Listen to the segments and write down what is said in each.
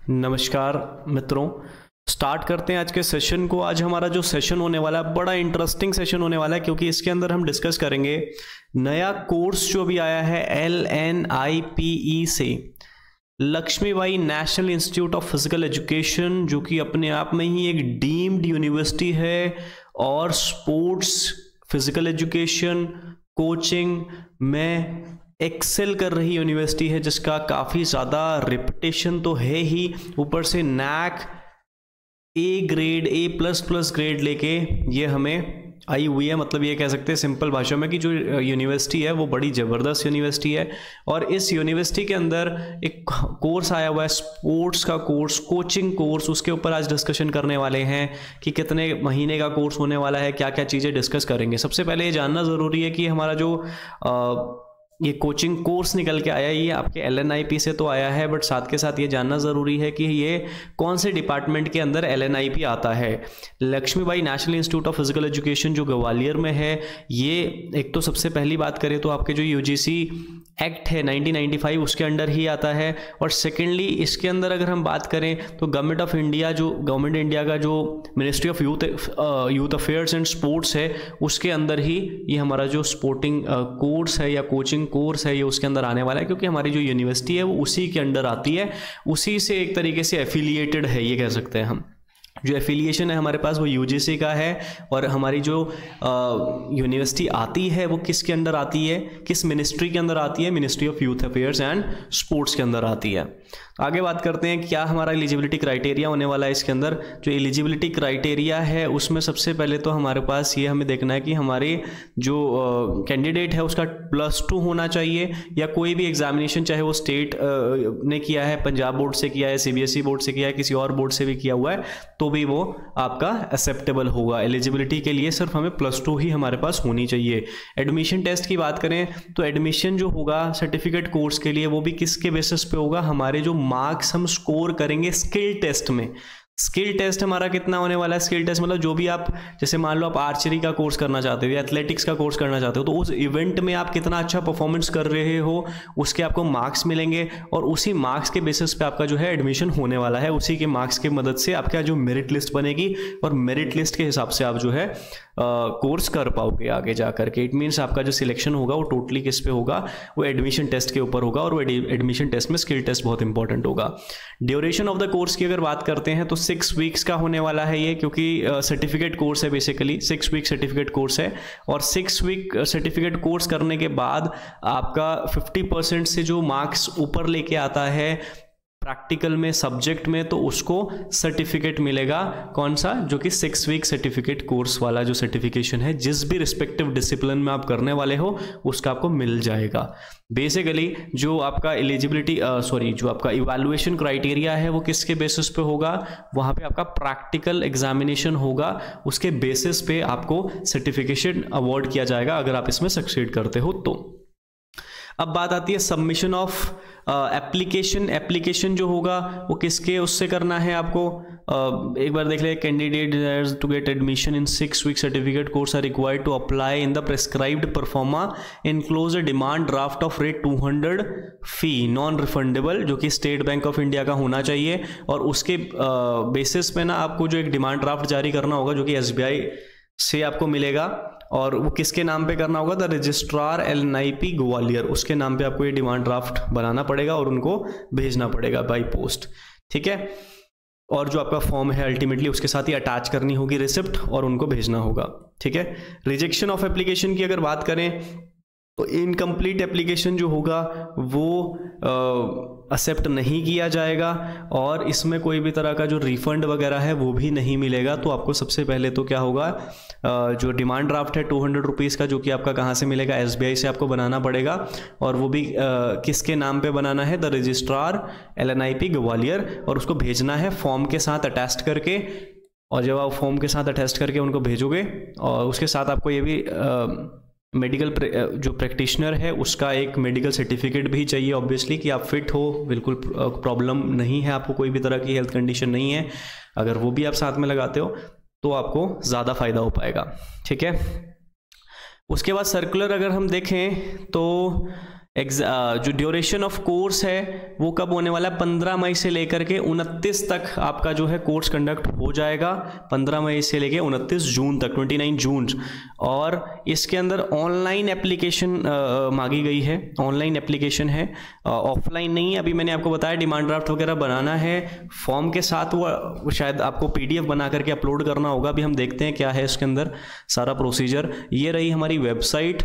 नमस्कार मित्रों, स्टार्ट करते हैं आज के सेशन को। आज हमारा जो सेशन होने वाला है बड़ा इंटरेस्टिंग सेशन होने वाला है, क्योंकि इसके अंदर हम डिस्कस करेंगे नया कोर्स जो भी आया है LNIPE से, Lakshmibai National Institute of Physical Education, जो कि अपने आप में ही एक डीम्ड यूनिवर्सिटी है और स्पोर्ट्स, फिजिकल एजुकेशन, कोचिंग में एक्सेल कर रही यूनिवर्सिटी है, जिसका काफ़ी ज़्यादा रेपुटेशन तो है ही, ऊपर से NAAC A grade, A++ grade लेके ये हमें आई हुई है। मतलब ये कह सकते हैं सिंपल भाषा में कि जो यूनिवर्सिटी है वो बड़ी ज़बरदस्त यूनिवर्सिटी है। और इस यूनिवर्सिटी के अंदर एक कोर्स आया हुआ है, स्पोर्ट्स का कोर्स, कोचिंग कोर्स। उसके ऊपर आज डिस्कशन करने वाले हैं कि कितने महीने का कोर्स होने वाला है, क्या क्या चीज़ें डिस्कस करेंगे। सबसे पहले ये जानना ज़रूरी है कि हमारा जो ये कोचिंग कोर्स निकल के आया, ये आपके LNIP से तो आया है, बट साथ के साथ ये जानना ज़रूरी है कि ये कौन से डिपार्टमेंट के अंदर LNIP आता है। Lakshmibai National Institute of Physical Education जो ग्वालियर में है, ये एक तो सबसे पहली बात करें तो आपके जो UGC एक्ट है 1995 उसके अंडर ही आता है। और सेकेंडली इसके अंदर अगर हम बात करें तो गवर्नमेंट इंडिया का जो ministry of youth affairs and sports है, उसके अंदर ही ये हमारा जो स्पोर्टिंग कोर्स है या कोचिंग कोर्स है, ये उसके अंदर आने वाला है, क्योंकि हमारी जो यूनिवर्सिटी है वो उसी के अंडर आती है, उसी से एक तरीके से एफिलिएटेड है, ये कह सकते हैं हम। जो एफिलिएशन है हमारे पास वो UGC का है। और हमारी जो यूनिवर्सिटी आती है वो किसके अंडर आती है, किस मिनिस्ट्री के अंदर आती है? Ministry of youth affairs and sports के अंदर आती है। आगे बात करते हैं क्या हमारा एलिजिबिलिटी क्राइटेरिया होने वाला है इसके अंदर। जो एलिजिबिलिटी क्राइटेरिया है उसमें सबसे पहले तो हमारे पास ये हमें देखना है कि हमारे जो कैंडिडेट है उसका +2 होना चाहिए, या कोई भी एग्जामिनेशन, चाहे वो स्टेट ने किया है, पंजाब बोर्ड से किया है, CBSE बोर्ड से किया है, किसी और बोर्ड से भी किया हुआ है, तो भी वो आपका एक्सेप्टेबल होगा। एलिजिबिलिटी के लिए सिर्फ हमें +2 ही हमारे पास होनी चाहिए। एडमिशन टेस्ट की बात करें तो एडमिशन जो होगा सर्टिफिकेट कोर्स के लिए, वो भी किसके बेसिस पे होगा? हमारे जो मार्क्स हम स्कोर करेंगे स्किल टेस्ट में। स्किल टेस्ट हमारा कितना होने वाला है? स्किल टेस्ट मतलब जो भी आप, जैसे मान लो आप आर्चरी का कोर्स करना चाहते हो या एथलेटिक्स का कोर्स करना चाहते हो, तो उस इवेंट में आप कितना अच्छा परफॉर्मेंस कर रहे हो उसके आपको मार्क्स मिलेंगे, और उसी मार्क्स के बेसिस पे आपका जो है एडमिशन होने वाला है। उसी के मार्क्स की मदद से आपका जो मेरिट लिस्ट बनेगी, और मेरिट लिस्ट के हिसाब से आप जो है कोर्स कर पाओगे आगे जा करके। इट मीन्स आपका जो सिलेक्शन होगा वो टोटली किस पे होगा? वो एडमिशन टेस्ट के ऊपर होगा, और वो एडमिशन टेस्ट में स्किल टेस्ट बहुत इंपॉर्टेंट होगा। ड्यूरेशन ऑफ द कोर्स की अगर बात करते हैं तो 6 वीक्स का होने वाला है ये, क्योंकि सर्टिफिकेट कोर्स है, बेसिकली 6 वीक सर्टिफिकेट कोर्स है। और 6 वीक सर्टिफिकेट कोर्स करने के बाद आपका 50% से जो मार्क्स ऊपर लेके आता है प्रैक्टिकल में, सब्जेक्ट में, तो उसको सर्टिफिकेट मिलेगा। कौन सा? जो कि 6 वीक सर्टिफिकेट कोर्स वाला जो सर्टिफिकेशन है, जिस भी रिस्पेक्टिव डिसिप्लिन में आप करने वाले हो उसका आपको मिल जाएगा। बेसिकली जो आपका जो आपका इवैल्यूएशन क्राइटेरिया है वो किसके बेसिस पे होगा? वहाँ पे आपका प्रैक्टिकल एग्जामिनेशन होगा, उसके बेसिस पे आपको सर्टिफिकेशन अवॉर्ड किया जाएगा अगर आप इसमें सक्सीड करते हो तो। अब बात आती है सबमिशन ऑफ एप्लीकेशन जो होगा वो किसके उससे करना है आपको। एक बार देख ले, candidate to get admission in 6 week certificate course are required to apply in the prescribed proforma enclose a demand draft of rate 200 fee non refundable, जो कि स्टेट बैंक ऑफ इंडिया का होना चाहिए। और उसके बेसिस पे ना आपको जो एक डिमांड ड्राफ्ट जारी करना होगा, जो कि SBI से आपको मिलेगा, और वो किसके नाम पे करना होगा? द रजिस्ट्रार LNIP ग्वालियर, उसके नाम पे आपको ये डिमांड ड्राफ्ट बनाना पड़ेगा और उनको भेजना पड़ेगा बाय पोस्ट। ठीक है। और जो आपका फॉर्म है अल्टीमेटली उसके साथ ही अटैच करनी होगी रिसिप्ट, और उनको भेजना होगा। ठीक है। रिजेक्शन ऑफ एप्लीकेशन की अगर बात करें तो इनकम्प्लीट एप्लीकेशन जो होगा वो एक्सेप्ट नहीं किया जाएगा, और इसमें कोई भी तरह का जो रिफंड वगैरह है वो भी नहीं मिलेगा। तो आपको सबसे पहले तो क्या होगा, जो डिमांड ड्राफ्ट है 200 रुपीज़ का, जो कि आपका कहाँ से मिलेगा? SBI से आपको बनाना पड़ेगा, और वो भी किसके नाम पे बनाना है? द रजिस्ट्रार LNIP ग्वालियर, और उसको भेजना है फॉर्म के साथ अटैच करके। और जब आप फॉर्म के साथ अटैच करके उनको भेजोगे, और उसके साथ आपको ये भी मेडिकल जो प्रैक्टिशनर है उसका एक मेडिकल सर्टिफिकेट भी चाहिए, ऑब्वियसली, कि आप फिट हो, बिल्कुल प्रॉब्लम नहीं है, आपको कोई भी तरह की हेल्थ कंडीशन नहीं है। अगर वो भी आप साथ में लगाते हो तो आपको ज़्यादा फायदा हो पाएगा। ठीक है। उसके बाद सर्कुलर अगर हम देखें तो जो ड्यूरेशन ऑफ कोर्स है वो कब होने वाला है, 15 मई से लेकर के 29 तक आपका जो है कोर्स कंडक्ट हो जाएगा, 15 मई से लेकर 29 जून तक, 29 जून। और इसके अंदर ऑनलाइन एप्लीकेशन मांगी गई है, ऑनलाइन एप्लीकेशन है, ऑफलाइन नहीं है। अभी मैंने आपको बताया डिमांड ड्राफ्ट वगैरह बनाना है, फॉर्म के साथ वो शायद आपको PDF बना करके अपलोड करना होगा। अभी हम देखते हैं क्या है इसके अंदर सारा प्रोसीजर। ये रही हमारी वेबसाइट,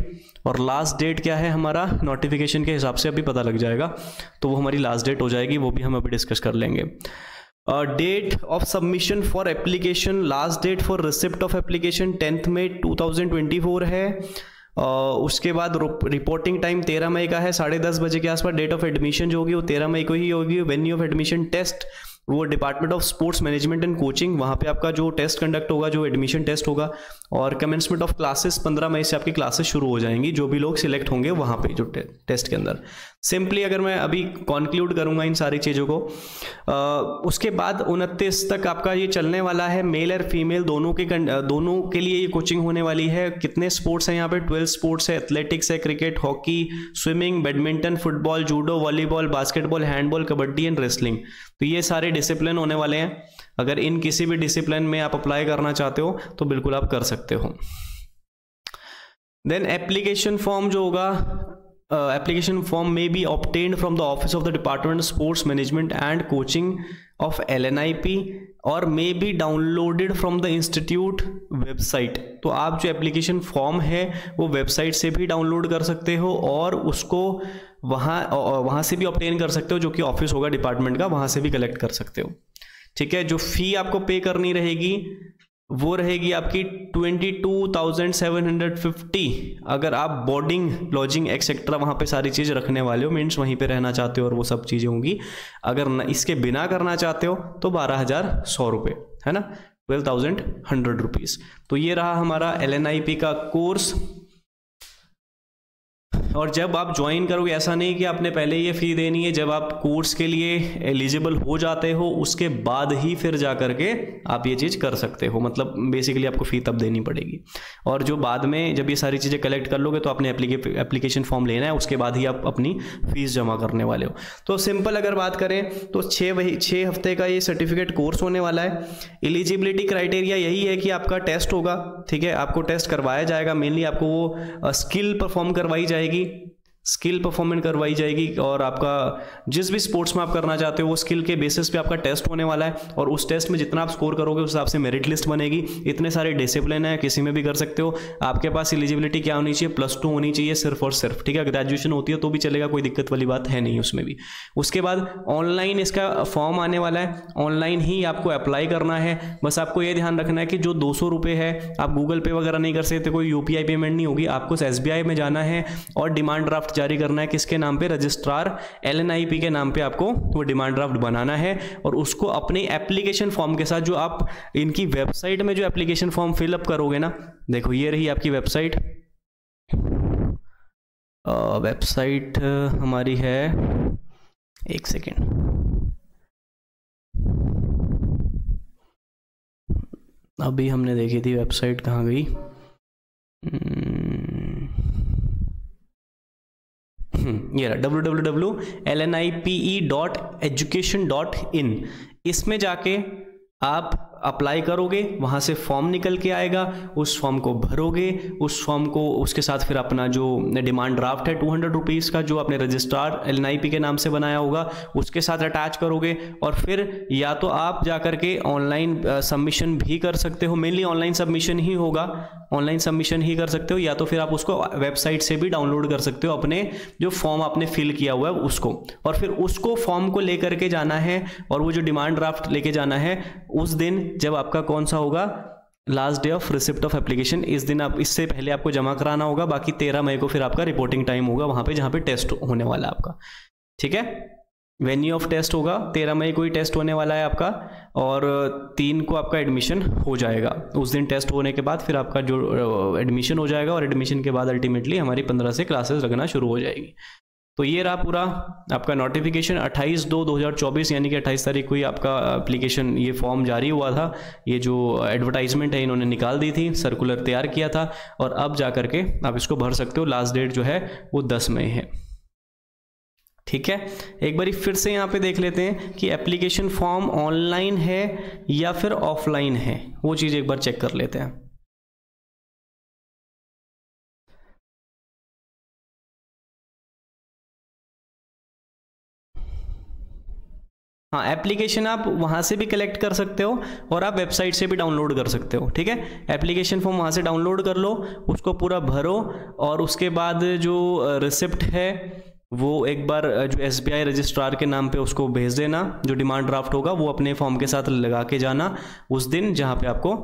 और लास्ट डेट क्या है हमारा, नोटिफिकेशन के हिसाब से अभी पता लग जाएगा, तो वो हमारी लास्ट डेट हो जाएगी, वो भी हम अभी डिस्कस कर लेंगे। Date of submission for application, last date for receipt of application 10 मई 2024 है। उसके बाद रिपोर्टिंग टाइम 13 मई का है, 10:30 बजे के आसपास। डेट ऑफ एडमिशन जो होगी वो 13 मई को ही होगी। वेन्यू ऑफ एडमिशन टेस्ट वो department of sports management and coaching, वहाँ पे आपका जो टेस्ट कंडक्ट होगा, जो एडमिशन टेस्ट होगा। और कमेंसमेंट ऑफ क्लासेस 15 मई से आपकी क्लासेस शुरू हो जाएंगी, जो भी लोग सिलेक्ट होंगे वहाँ पे जो टेस्ट के अंदर। सिंपली अगर मैं अभी कॉन्क्लूड करूँगा इन सारी चीज़ों को, उसके बाद 29 तक आपका ये चलने वाला है। मेल और फीमेल दोनों के लिए ये कोचिंग होने वाली है। कितने स्पोर्ट्स हैं यहाँ पे, 12 स्पोर्ट्स है। एथलेटिक्स है, cricket, hockey, swimming, badminton, football, judo, volleyball, basketball, handball, kabaddi and wrestling. तो ये सारे डिसिप्लिन होने वाले हैं। अगर इन किसी भी डिसिप्लिन में आप अप्लाई करना चाहते हो तो बिल्कुल आप कर सकते हो। देन एप्लीकेशन फॉर्म जो होगा, एप्लीकेशन फॉर्म में B obtained from the office of the department sports management and coaching of LNIP और may be downloaded from the institute website. तो आप जो एप्लीकेशन फॉर्म है वो वेबसाइट से भी डाउनलोड कर सकते हो और उसको वहाँ से भी ऑब्टेन कर सकते हो, जो कि ऑफिस होगा डिपार्टमेंट का, वहाँ से भी कलेक्ट कर सकते हो। ठीक है। जो फी आपको पे करनी रहेगी वो रहेगी आपकी 22,750। अगर आप बोर्डिंग, लॉजिंग एक्सेट्रा वहाँ पे सारी चीज़ रखने वाले हो, मीन्स वहीं पे रहना चाहते हो और वो सब चीज़ें होंगी। अगर इसके बिना करना चाहते हो तो 12,100 रुपये, है ना, 12,100 रुपीज़। तो ये रहा हमारा LNIP का कोर्स। और जब आप ज्वाइन करोगे, ऐसा नहीं कि आपने पहले ये फ़ी देनी है, जब आप कोर्स के लिए एलिजिबल हो जाते हो उसके बाद ही फिर जा करके आप ये चीज़ कर सकते हो। मतलब बेसिकली आपको फ़ी तब देनी पड़ेगी। और जो बाद में जब ये सारी चीज़ें कलेक्ट कर लोगे तो आपने एप्लीकेशन फॉर्म लेना है, उसके बाद ही आप अपनी फ़ीस जमा करने वाले हो। तो सिंपल अगर बात करें तो 6 हफ्ते का ये सर्टिफिकेट कोर्स होने वाला है। एलिजिबिलिटी क्राइटेरिया यही है कि आपका टेस्ट होगा, ठीक है, आपको टेस्ट करवाया जाएगा। मेनली आपको वो स्किल परफॉर्म करवाई जाएगी, स्किल परफॉर्मेंस करवाई जाएगी, और आपका जिस भी स्पोर्ट्स में आप करना चाहते हो वो स्किल के बेसिस पे आपका टेस्ट होने वाला है। और उस टेस्ट में जितना आप स्कोर करोगे उस हिसाब से मेरिट लिस्ट बनेगी। इतने सारे डिसिप्लिन है, किसी में भी कर सकते हो। आपके पास एलिजिबिलिटी क्या होनी चाहिए, +2 होनी चाहिए सिर्फ और सिर्फ, ठीक है। ग्रेजुएशन होती है तो भी चलेगा, कोई दिक्कत वाली बात है नहीं उसमें भी। उसके बाद ऑनलाइन इसका फॉर्म आने वाला है, ऑनलाइन ही आपको अप्लाई करना है। बस आपको ये ध्यान रखना है कि जो 200 रुपये है, आप गूगल पे वगैरह नहीं कर सकते, कोई UPI पेमेंट नहीं होगी, आपको SBI में जाना है और डिमांड ड्राफ्ट जारी करना है। किसके नाम पे, रजिस्ट्रार LNIP के नाम पे आपको वो डिमांड ड्राफ्ट बनाना है। और उसको अपने एप्लीकेशन फॉर्म के साथ, जो आप इनकी वेबसाइट में जो एप्लीकेशन फॉर्म फिलअप करोगे ना, देखो ये रही आपकी वेबसाइट। वेबसाइट हमारी है, एक सेकेंड, अभी हमने देखी थी वेबसाइट, कहाँ गई, ये रहा www.lnipe.education.in। इसमें जाके आप अप्लाई करोगे, वहाँ से फॉर्म निकल के आएगा, उस फॉर्म को भरोगे, उस फॉर्म को उसके साथ फिर अपना जो डिमांड ड्राफ्ट है 200 रुपीज़ का, जो आपने रजिस्ट्रार LNIP के नाम से बनाया होगा, उसके साथ अटैच करोगे। और फिर या तो आप जा करके ऑनलाइन सबमिशन भी कर सकते हो, मेनली ऑनलाइन सबमिशन ही होगा, ऑनलाइन सबमिशन ही कर सकते हो, या तो फिर आप उसको वेबसाइट से भी डाउनलोड कर सकते हो, अपने जो फॉर्म आपने फिल किया हुआ है उसको। और फिर उसको फॉर्म को लेकर के जाना है और वो जो डिमांड ड्राफ्ट लेके जाना है उस दिन, जब आपका कौन सा होगा, last day of receipt of application, इस दिन आप, इससे पहले आपको जमा कराना होगा। बाकी 13 मई को फिर आपका रिपोर्टिंग टाइम होगा वहाँ पे जहाँ पे टेस्ट होने वाला है आपका, ठीक है। वेन्यू ऑफ टेस्ट होगा, 13 मई को ही टेस्ट होने वाला है आपका, और 3 को आपका एडमिशन हो जाएगा। उस दिन टेस्ट होने के बाद फिर आपका जो एडमिशन हो जाएगा, और एडमिशन के बाद अल्टीमेटली हमारी 15 से क्लासेस लगना शुरू हो जाएगी। तो ये रहा पूरा आपका नोटिफिकेशन। 28/2/2024 यानी कि 28 तारीख को ही आपका एप्लीकेशन, ये फॉर्म जारी हुआ था। ये जो एडवर्टाइजमेंट है इन्होंने निकाल दी थी, सर्कुलर तैयार किया था, और अब जा करके आप इसको भर सकते हो। लास्ट डेट जो है वो 10 मई है। ठीक है, एक बारी फिर से यहाँ पे देख लेते हैं कि एप्लीकेशन फॉर्म ऑनलाइन है या फिर ऑफलाइन है, वो चीज़ एक बार चेक कर लेते हैं। हाँ, एप्लीकेशन आप वहाँ से भी कलेक्ट कर सकते हो और आप वेबसाइट से भी डाउनलोड कर सकते हो। ठीक है, एप्लीकेशन फॉर्म वहाँ से डाउनलोड कर लो, उसको पूरा भरो और उसके बाद जो रिसिप्ट है वो एक बार जो SBI रजिस्ट्रार के नाम पे उसको भेज देना। जो डिमांड ड्राफ्ट होगा वो अपने फॉर्म के साथ लगा के जाना उस दिन जहाँ पे आपको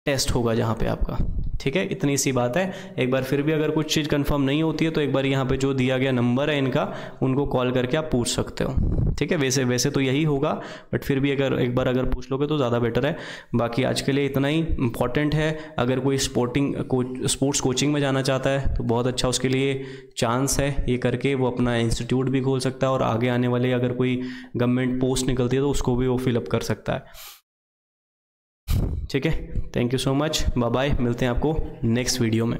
टेस्ट होगा, जहाँ पे आपका। ठीक है, इतनी सी बात है। एक बार फिर भी अगर कुछ चीज़ कंफर्म नहीं होती है तो एक बार यहाँ पे जो दिया गया नंबर है इनका, उनको कॉल करके आप पूछ सकते हो। ठीक है, वैसे तो यही होगा, बट फिर भी अगर एक बार अगर पूछ लोगे तो ज़्यादा बेटर है। बाकी आज के लिए इतना ही इम्पॉर्टेंट है। अगर कोई स्पोर्ट्स कोचिंग में जाना चाहता है तो बहुत अच्छा उसके लिए चांस है, ये करके वो अपना इंस्टीट्यूट भी खोल सकता है और आगे आने वाले अगर कोई गवर्नमेंट पोस्ट निकलती है तो उसको भी वो फिलअप कर सकता है। ठीक है, thank you so much, bye bye, मिलते हैं आपको नेक्स्ट वीडियो में।